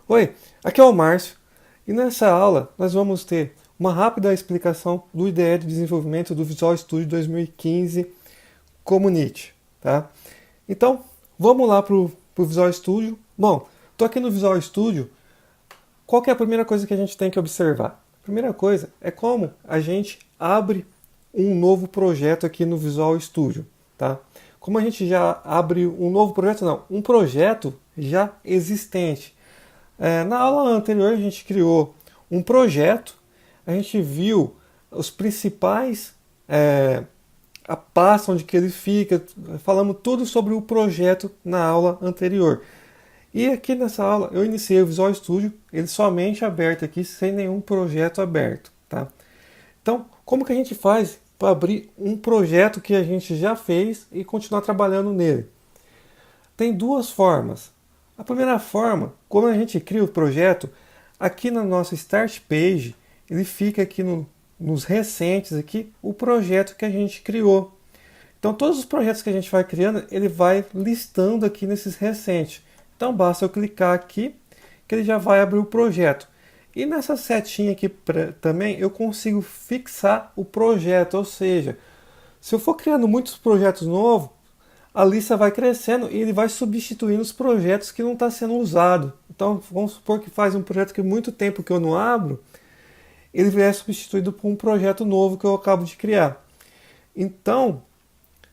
Oi, aqui é o Márcio e nessa aula nós vamos ter uma rápida explicação do IDE de desenvolvimento do Visual Studio 2015 Community, tá? Então, vamos lá para o Visual Studio. Bom, estou aqui no Visual Studio. Qual que é a primeira coisa que a gente tem que observar? A primeira coisa é como a gente abre um novo projeto aqui no Visual Studio, tá? Como a gente já abre um novo projeto, não, um projeto já existente. Na aula anterior a gente criou um projeto, a gente viu os principais, a pasta onde que ele fica, falamos tudo sobre o projeto na aula anterior. E aqui nessa aula eu iniciei o Visual Studio, ele somente aberto aqui, sem nenhum projeto aberto, tá? Então, como que a gente faz para abrir um projeto que a gente já fez e continuar trabalhando nele? Tem duas formas. A primeira forma, quando a gente cria o projeto, aqui na nossa Start Page, ele fica aqui nos recentes, aqui, o projeto que a gente criou. Então todos os projetos que a gente vai criando, ele vai listando aqui nesses recentes. Então basta eu clicar aqui, que ele já vai abrir o projeto. E nessa setinha aqui também eu consigo fixar o projeto, ou seja, se eu for criando muitos projetos novos, a lista vai crescendo e ele vai substituindo os projetos que não estão sendo usados. Então, vamos supor que faz um projeto que muito tempo que eu não abro, ele é substituído por um projeto novo que eu acabo de criar. Então,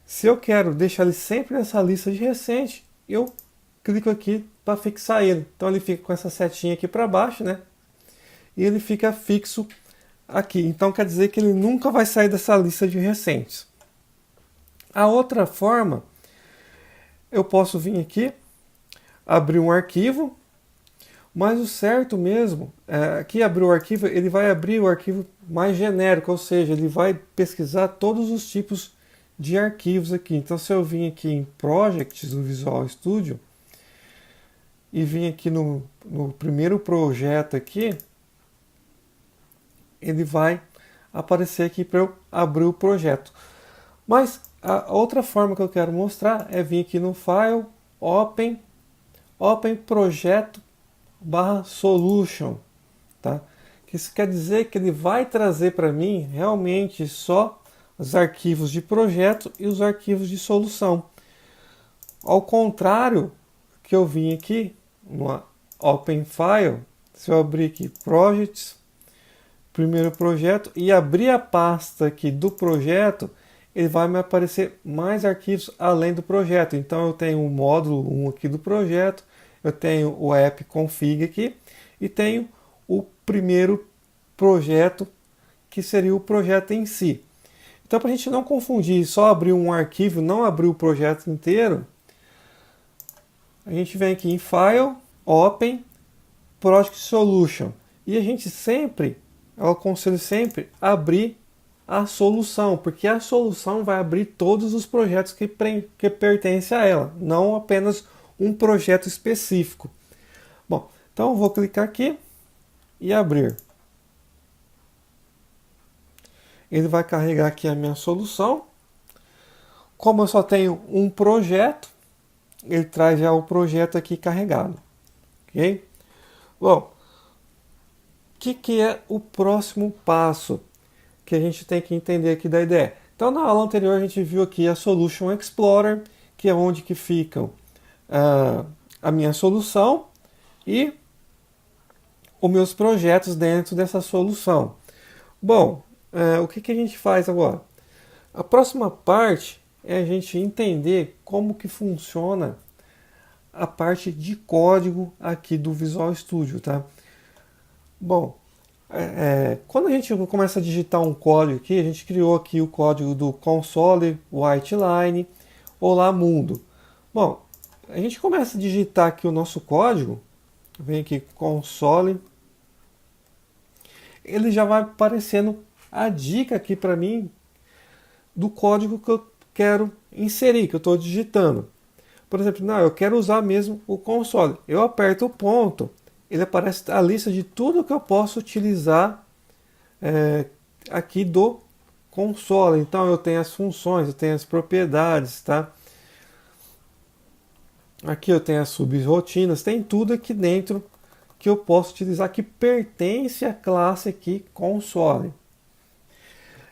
se eu quero deixar ele sempre nessa lista de recente, eu clico aqui para fixar ele. Então, ele fica com essa setinha aqui para baixo, né? E ele fica fixo aqui. Então, quer dizer que ele nunca vai sair dessa lista de recentes. A outra forma, eu posso vir aqui, abrir um arquivo, mas o certo mesmo, aqui abrir o arquivo, ele vai abrir o arquivo mais genérico, ou seja, ele vai pesquisar todos os tipos de arquivos aqui. Então, se eu vim aqui em Projects do Visual Studio e vim aqui no primeiro projeto aqui, ele vai aparecer aqui para eu abrir o projeto. Mas a outra forma que eu quero mostrar é vir aqui no File, Open Projeto /Solution, tá? Que isso quer dizer que ele vai trazer para mim realmente só os arquivos de projeto e os arquivos de solução. Ao contrário que eu vim aqui no Open File, se eu abrir aqui Projects, primeiro projeto, e abrir a pasta aqui do projeto, ele vai me aparecer mais arquivos além do projeto. Então eu tenho o módulo 1 aqui do projeto, eu tenho o app config aqui e tenho o primeiro projeto, que seria o projeto em si. Então, para a gente não confundir, só abrir um arquivo, não abrir o projeto inteiro, a gente vem aqui em File, Open, Project Solution. E a gente sempre, eu aconselho sempre, abrir a solução, porque a solução vai abrir todos os projetos que pertencem a ela, não apenas um projeto específico. Bom, então eu vou clicar aqui e abrir. Ele vai carregar aqui a minha solução. Como eu só tenho um projeto, ele traz já o projeto aqui carregado. Ok? Bom, o que é o próximo passo que a gente tem que entender aqui da IDE? Então, na aula anterior a gente viu aqui a Solution Explorer, que é onde que ficam a minha solução e os meus projetos dentro dessa solução. Bom, o que a gente faz agora? A próxima parte é a gente entender como que funciona a parte de código aqui do Visual Studio, tá? Bom, quando a gente começa a digitar um código aqui, a gente criou aqui o código do console, whiteline, olá mundo. Bom, a gente começa a digitar aqui o nosso código, vem aqui console, ele já vai aparecendo a dica aqui para mim do código que eu quero inserir, que eu estou digitando. Por exemplo, não, eu quero usar mesmo o console. Eu aperto o ponto, ele aparece a lista de tudo que eu posso utilizar aqui do console. Então eu tenho as funções, eu tenho as propriedades, tá? Aqui eu tenho as subrotinas, tem tudo aqui dentro que eu posso utilizar que pertence à classe aqui console.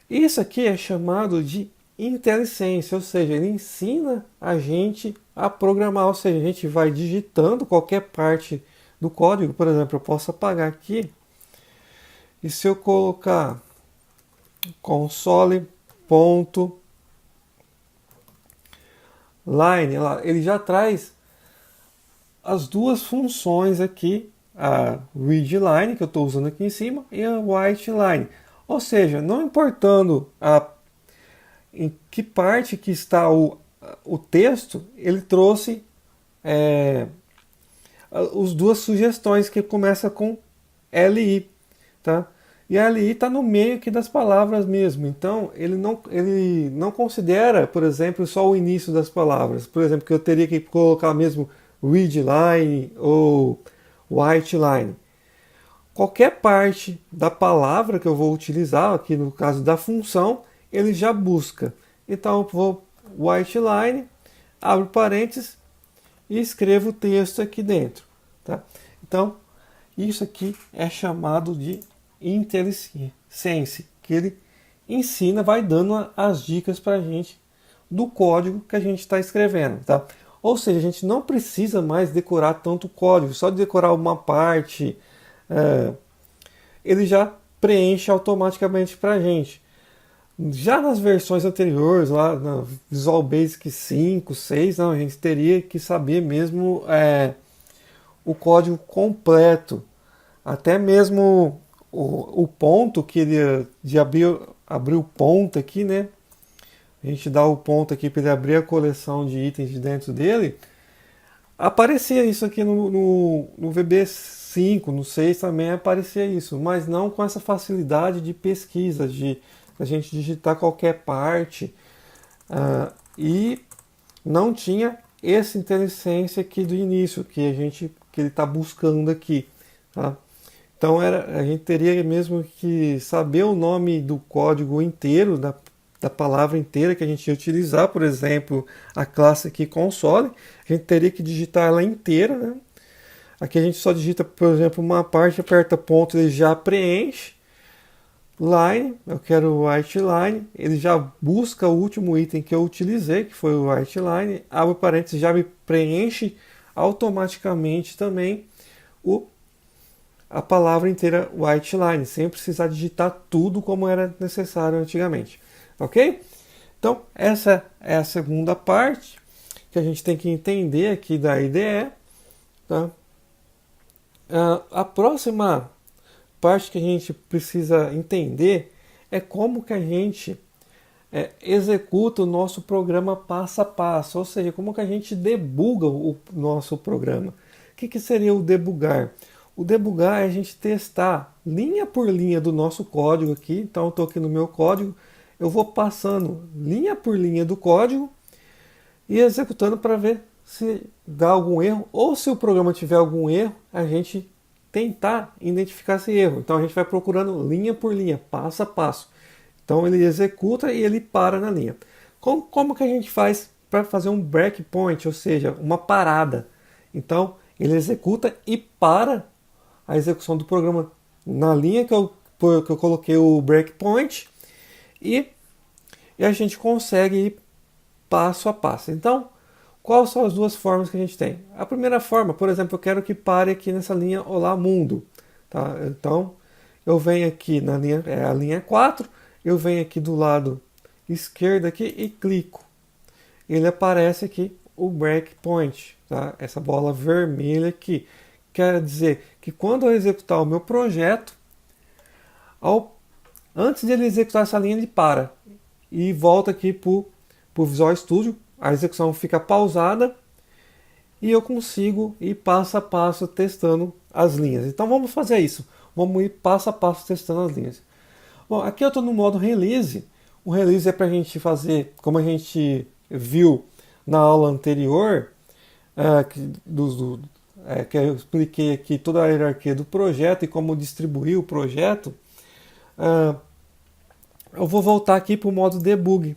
Isso aqui é chamado de IntelliSense, ou seja, ele ensina a gente a programar, ou seja, a gente vai digitando qualquer parte do código. Por exemplo, eu posso apagar aqui, e se eu colocar console.line, ele já traz as duas funções aqui, a readline, que eu estou usando aqui em cima, e a writeline. Ou seja, não importando em que parte que está o texto, ele trouxe as duas sugestões que começa com LI, tá? E a LI está no meio aqui das palavras mesmo, então ele não considera, por exemplo, só o início das palavras. Por exemplo, que eu teria que colocar mesmo readline ou writeline. Qualquer parte da palavra que eu vou utilizar, aqui no caso da função, ele já busca. Então eu vou writeline, abro parênteses e escrevo o texto aqui dentro. Tá? Então, isso aqui é chamado de IntelliSense, que ele ensina, vai dando as dicas para a gente do código que a gente está escrevendo. Tá? Ou seja, a gente não precisa mais decorar tanto código, só de decorar uma parte, ele já preenche automaticamente para a gente. Já nas versões anteriores, lá na Visual Basic 5, 6, não, a gente teria que saber mesmo o código completo. Até mesmo o ponto que ele de abrir o ponto aqui, né? A gente dá o ponto aqui para ele abrir a coleção de itens de dentro dele. Aparecia isso aqui no VB5, no 6 também aparecia isso, mas não com essa facilidade de pesquisa, de a gente digitar qualquer parte, e não tinha esse IntelliSense aqui do início que ele está buscando aqui, tá? Então a gente teria mesmo que saber o nome do código inteiro, da palavra inteira que a gente ia utilizar. Por exemplo, a classe aqui console, a gente teria que digitar ela inteira, né? Aqui a gente só digita, por exemplo, uma parte, aperta ponto, ele já preenche. Line, eu quero o writeline, ele já busca o último item que eu utilizei, que foi o writeline, abre parênteses, já me preenche automaticamente também a palavra inteira writeline, sem precisar digitar tudo como era necessário antigamente. Ok? Então, essa é a segunda parte que a gente tem que entender aqui da IDE. Tá? A próxima parte que a gente precisa entender é como que a gente executa o nosso programa passo a passo, ou seja, como que a gente debuga o nosso programa. O que seria o debugar? O debugar é a gente testar linha por linha do nosso código aqui. Então eu estou aqui no meu código, eu vou passando linha por linha do código e executando para ver se dá algum erro, ou se o programa tiver algum erro, a gente tentar identificar esse erro. Então a gente vai procurando linha por linha, passo a passo. Então ele executa e ele para na linha. Como que a gente faz para fazer um breakpoint, ou seja, uma parada? Então ele executa e para a execução do programa na linha que eu coloquei o breakpoint, e a gente consegue ir passo a passo. Então, quais são as duas formas que a gente tem? A primeira forma, por exemplo, eu quero que pare aqui nessa linha Olá Mundo. Tá? Então, eu venho aqui na linha, a linha 4, eu venho aqui do lado esquerdo aqui e clico. Ele aparece aqui o breakpoint, tá? Essa bola vermelha aqui. Quer dizer que quando eu executar o meu projeto, antes de ele executar essa linha, ele para e volta aqui para o Visual Studio. A execução fica pausada e eu consigo ir passo a passo testando as linhas. Então vamos fazer isso. Vamos ir passo a passo testando as linhas. Bom, aqui eu estou no modo release. O release é para a gente fazer, como a gente viu na aula anterior, que eu expliquei aqui toda a hierarquia do projeto e como distribuir o projeto. Eu vou voltar aqui para o modo debug,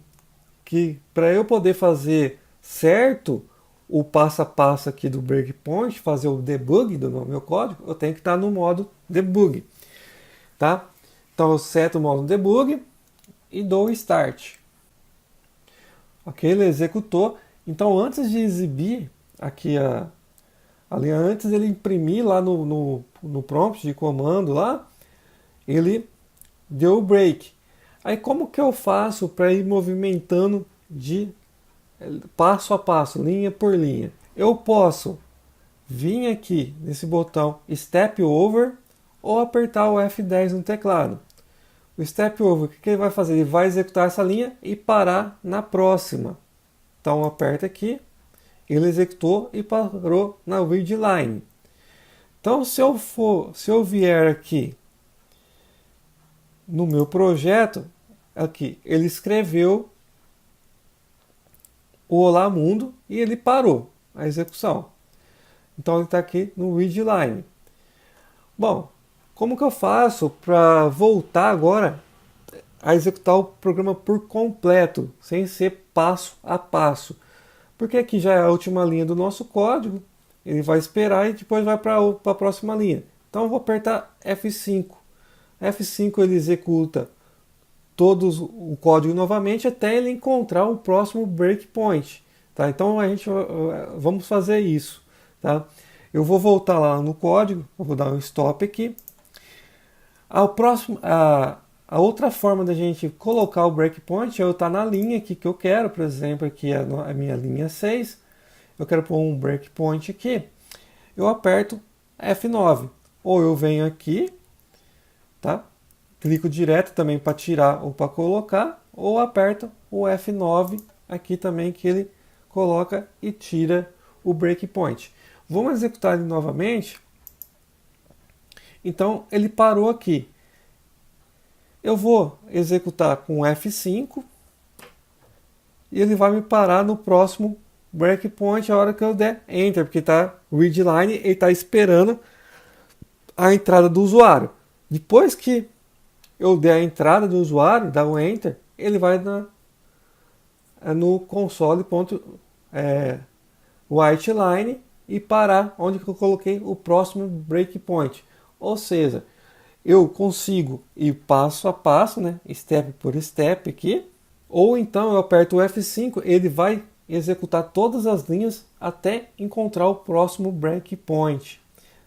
que para eu poder fazer certo o passo a passo aqui do breakpoint, fazer o debug do meu código, eu tenho que estar no modo debug, tá? Então eu seto o modo debug e dou start. Ok, ele executou. Então antes de exibir aqui a linha, antes ele imprimir lá no prompt de comando lá, ele deu o break. Aí como que eu faço para ir movimentando de passo a passo, linha por linha? Eu posso vir aqui nesse botão Step Over ou apertar o F10 no teclado. O Step Over, o que ele vai fazer? Ele vai executar essa linha e parar na próxima. Então aperta aqui, ele executou e parou na read line. Então se eu vier aqui no meu projeto, aqui ele escreveu o Olá Mundo e ele parou a execução. Então ele está aqui no read line. Bom, como que eu faço para voltar agora a executar o programa por completo, sem ser passo a passo? Porque aqui já é a última linha do nosso código, ele vai esperar e depois vai para a próxima linha. Então eu vou apertar F5. F5 ele executa todo o código novamente até ele encontrar o próximo breakpoint. Tá? Então vamos fazer isso. Tá? Eu vou voltar lá no código, eu vou dar um stop aqui. A outra forma da gente colocar o breakpoint é eu estar na linha aqui que eu quero, por exemplo, aqui é a minha linha 6. Eu quero pôr um breakpoint aqui. Eu aperto F9. Ou eu venho aqui, tá? Clico direto também para tirar ou para colocar, ou aperto o F9 aqui também que ele coloca e tira o breakpoint. Vamos executar ele novamente. Então ele parou aqui. Eu vou executar com F5 e ele vai me parar no próximo breakpoint a hora que eu der Enter, porque está readline, ele está esperando a entrada do usuário. Depois que eu der a entrada do usuário, dar o Enter, ele vai no console.writeline e parar onde que eu coloquei o próximo breakpoint. Ou seja, eu consigo ir passo a passo, né, step por step aqui, ou então eu aperto o F5, ele vai executar todas as linhas até encontrar o próximo breakpoint,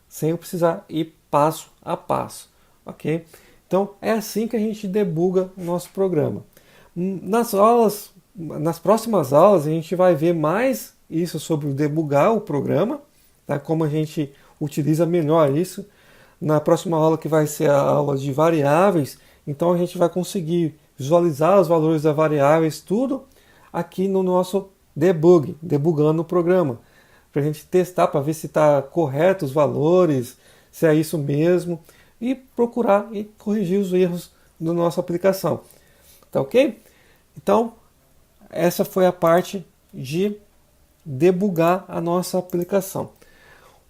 sem eu precisar ir passo a passo, ok? Então é assim que a gente debuga o nosso programa. Nas próximas aulas a gente vai ver mais isso sobre debugar o programa, tá? Como a gente utiliza melhor isso. Na próxima aula, que vai ser a aula de variáveis, então a gente vai conseguir visualizar os valores das variáveis, tudo aqui no nosso debugando o programa, para a gente testar, para ver se está correto os valores, se é isso mesmo, e procurar e corrigir os erros da nossa aplicação. Tá ok? Então, essa foi a parte de debugar a nossa aplicação.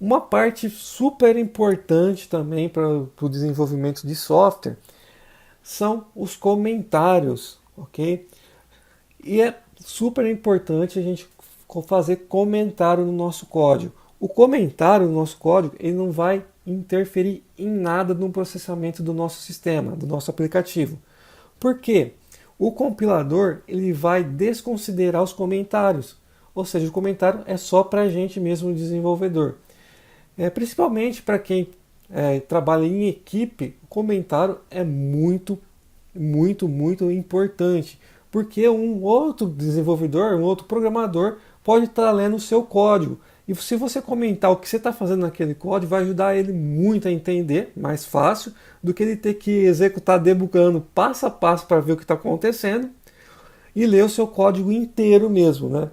Uma parte super importante também para o desenvolvimento de software são os comentários, ok? E é super importante a gente fazer comentário no nosso código. O comentário no nosso código ele não vai interferir em nada no processamento do nosso sistema, do nosso aplicativo. Por quê? O compilador ele vai desconsiderar os comentários, ou seja, o comentário é só para a gente mesmo, o desenvolvedor. Principalmente para quem trabalha em equipe, o comentário é muito importante, porque um outro desenvolvedor, um outro programador pode estar lendo o seu código, e se você comentar o que você está fazendo naquele código, vai ajudar ele muito a entender, mais fácil, do que ele ter que executar debugando passo a passo para ver o que está acontecendo, e ler o seu código inteiro mesmo, né?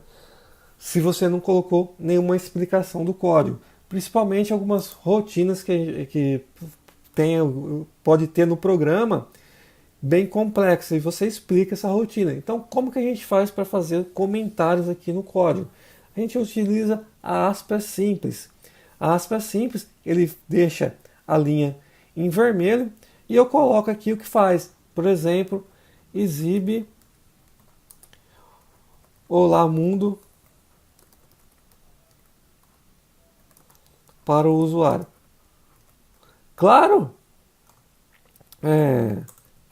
Se você não colocou nenhuma explicação do código. Principalmente algumas rotinas que pode ter no programa bem complexa, e você explica essa rotina. Então, como que a gente faz para fazer comentários aqui no código? A gente utiliza a aspas simples. A aspas simples, ele deixa a linha em vermelho e eu coloco aqui o que faz. Por exemplo, exibe Olá Mundo para o usuário. Claro,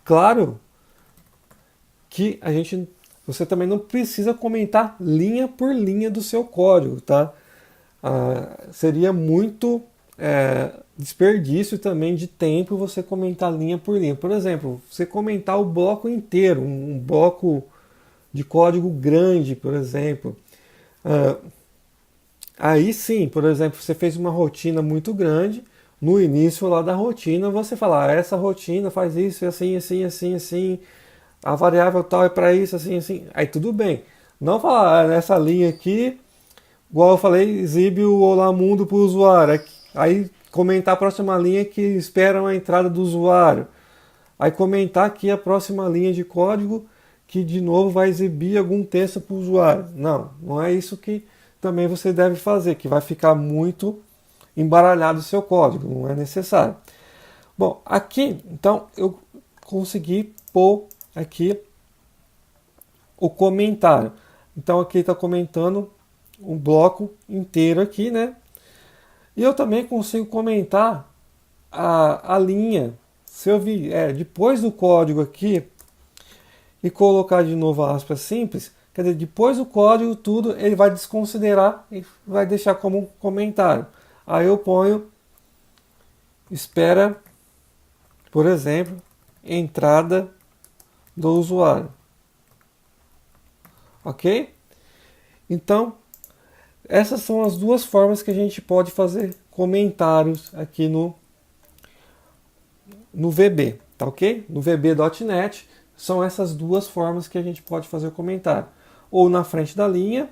claro que você também não precisa comentar linha por linha do seu código, tá? Seria muito desperdício também de tempo você comentar linha por linha. Por exemplo, você comentar o bloco inteiro, um bloco de código grande, por exemplo. Aí sim, por exemplo, você fez uma rotina muito grande, no início lá da rotina você fala, essa rotina faz isso, assim, assim, assim, assim, a variável tal é para isso, assim, assim. Aí tudo bem. Não falar nessa linha aqui, igual eu falei, exibe o Olá Mundo para o usuário. Aí comentar a próxima linha que esperam a entrada do usuário. Aí comentar aqui a próxima linha de código que de novo vai exibir algum texto para o usuário. Não, não é isso que também você deve fazer, que vai ficar muito embaralhado o seu código, não é necessário. Bom, aqui então eu consegui pôr aqui o comentário. Então aqui está comentando um bloco inteiro aqui, né? E eu também consigo comentar a linha. Se eu depois do código aqui e colocar de novo a aspas simples, quer dizer, depois do código tudo ele vai desconsiderar e vai deixar como um comentário. Aí eu ponho espera, por exemplo, entrada do usuário. Ok? Então, essas são as duas formas que a gente pode fazer comentários aqui no VB, tá ok? No VB.NET são essas duas formas que a gente pode fazer comentário. Ou na frente da linha,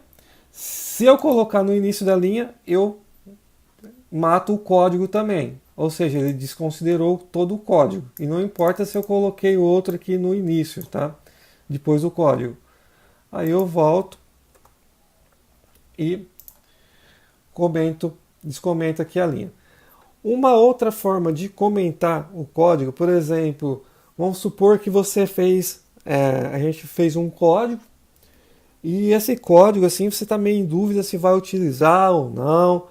se eu colocar no início da linha, eu mato o código também. Ou seja, ele desconsiderou todo o código. E não importa se eu coloquei outro aqui no início, tá? Depois do código. Aí eu volto e descomento aqui a linha. Uma outra forma de comentar o código, por exemplo, vamos supor que a gente fez um código e esse código assim você está meio em dúvida se vai utilizar ou não,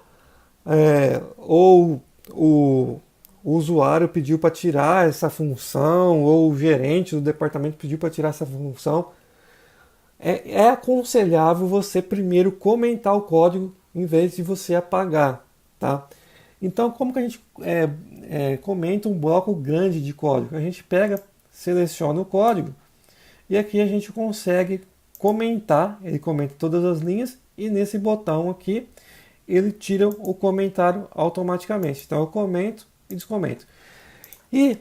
ou o usuário pediu para tirar essa função, ou o gerente do departamento pediu para tirar essa função. É aconselhável você primeiro comentar o código em vez de você apagar, tá? Então, como que a gente comenta um bloco grande de código? A gente pega, seleciona o código e aqui a gente consegue comentar, ele comenta todas as linhas e nesse botão aqui ele tira o comentário automaticamente. Então eu comento e descomento. E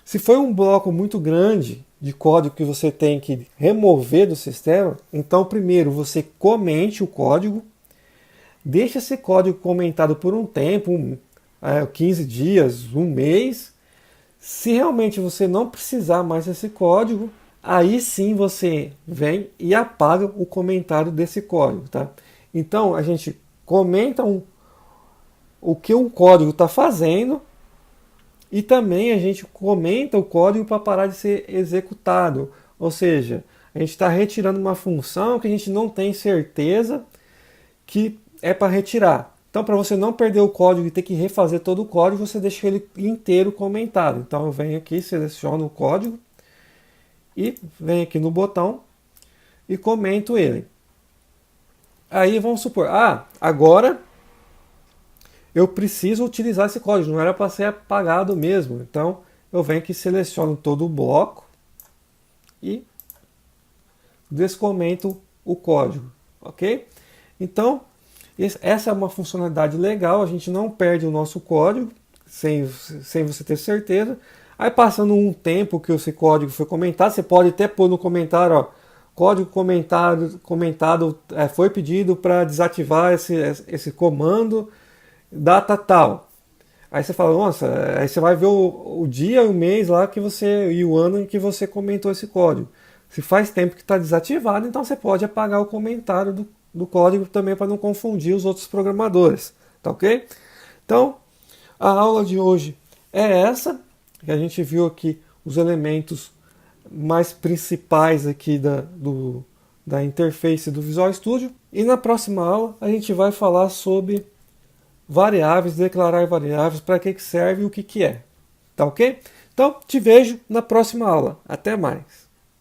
se foi um bloco muito grande de código que você tem que remover do sistema, então primeiro você comente o código, deixa esse código comentado por um tempo, 15 dias, um mês. Se realmente você não precisar mais desse código, aí sim você vem e apaga o comentário desse código, tá? Então a gente comenta o que o código está fazendo e também a gente comenta o código para parar de ser executado. Ou seja, a gente está retirando uma função que a gente não tem certeza que é para retirar. Então, para você não perder o código e ter que refazer todo o código, você deixa ele inteiro comentado. Então, eu venho aqui, seleciono o código e venho aqui no botão e comento ele. Aí vamos supor, agora eu preciso utilizar esse código, não era para ser apagado mesmo. Então eu venho aqui, seleciono todo o bloco e descomento o código, ok? Então essa é uma funcionalidade legal, a gente não perde o nosso código sem você ter certeza. Aí passando um tempo que esse código foi comentado, você pode até pôr no comentário, código comentado foi pedido para desativar esse comando, data tal. Aí você fala, nossa, aí você vai ver o dia, o mês lá e o ano em que você comentou esse código. Se faz tempo que está desativado, então você pode apagar o comentário do código também para não confundir os outros programadores, tá ok? Então, a aula de hoje é essa, que a gente viu aqui os elementos mais principais aqui da interface do Visual Studio. E na próxima aula a gente vai falar sobre variáveis, declarar variáveis, para que serve e o que é. Tá ok? Então, te vejo na próxima aula. Até mais!